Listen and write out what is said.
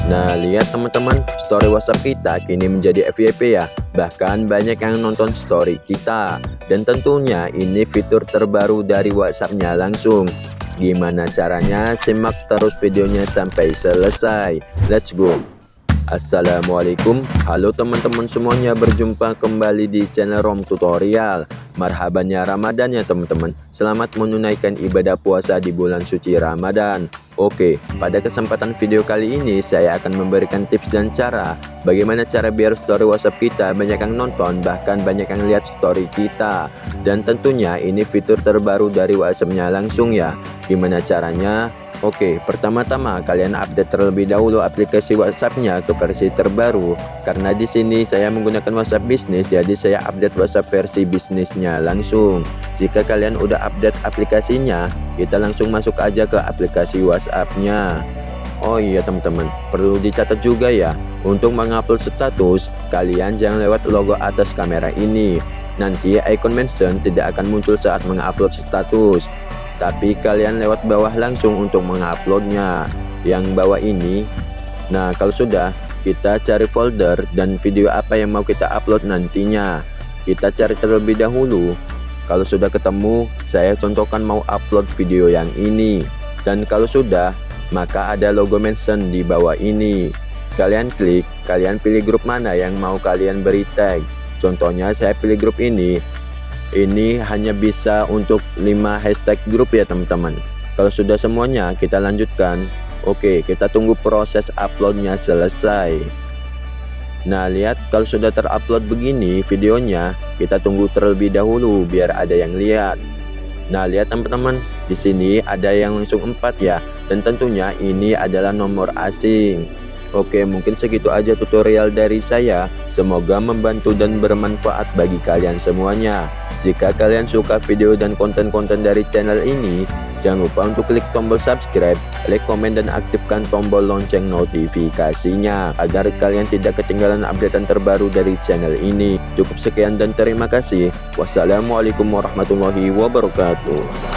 Nah, lihat teman-teman, story WhatsApp kita kini menjadi FYP ya. Bahkan banyak yang nonton story kita. Dan tentunya ini fitur terbaru dari WhatsApp-nya langsung. Gimana caranya? Simak terus videonya sampai selesai. Let's go. Assalamualaikum, halo teman-teman semuanya, berjumpa kembali di channel Rom Tutorial. Marhabannya Ramadan ya teman-teman. Selamat menunaikan ibadah puasa di bulan suci Ramadan. Oke, pada kesempatan video kali ini saya akan memberikan tips dan cara bagaimana cara biar story WhatsApp kita banyak yang nonton, bahkan banyak yang lihat story kita. Dan tentunya ini fitur terbaru dari WhatsApp-nya langsung ya. Gimana caranya? Oke, pertama-tama kalian update terlebih dahulu aplikasi WhatsApp-nya ke versi terbaru. Karena di sini saya menggunakan WhatsApp bisnis, jadi saya update WhatsApp versi bisnisnya langsung. Jika kalian udah update aplikasinya, kita langsung masuk aja ke aplikasi WhatsApp-nya. Oh iya teman-teman, perlu dicatat juga ya, untuk mengupload status, kalian jangan lewat logo atas kamera ini. Nanti icon mention tidak akan muncul saat mengupload status, tapi kalian lewat bawah langsung untuk menguploadnya, yang bawah ini. Nah, kalau sudah, kita cari folder dan video apa yang mau kita upload nantinya. Kita cari terlebih dahulu. Kalau sudah ketemu, saya contohkan mau upload video yang ini. Dan kalau sudah, maka ada logo mention di bawah ini. Kalian klik, kalian pilih grup mana yang mau kalian beri tag. Contohnya saya pilih grup ini. Ini hanya bisa untuk 5 hashtag grup ya teman-teman. Kalau sudah semuanya, kita lanjutkan. Oke, kita tunggu proses uploadnya selesai. Nah, lihat kalau sudah terupload begini videonya, kita tunggu terlebih dahulu biar ada yang lihat. Nah, lihat teman-teman, di sini ada yang langsung 4 ya, dan tentunya ini adalah nomor asing. Oke, mungkin segitu aja tutorial dari saya. Semoga membantu dan bermanfaat bagi kalian semuanya. Jika kalian suka video dan konten-konten dari channel ini, jangan lupa untuk klik tombol subscribe, like, komen, dan aktifkan tombol lonceng notifikasinya agar kalian tidak ketinggalan updatean terbaru dari channel ini. Cukup sekian dan terima kasih. Wassalamualaikum warahmatullahi wabarakatuh.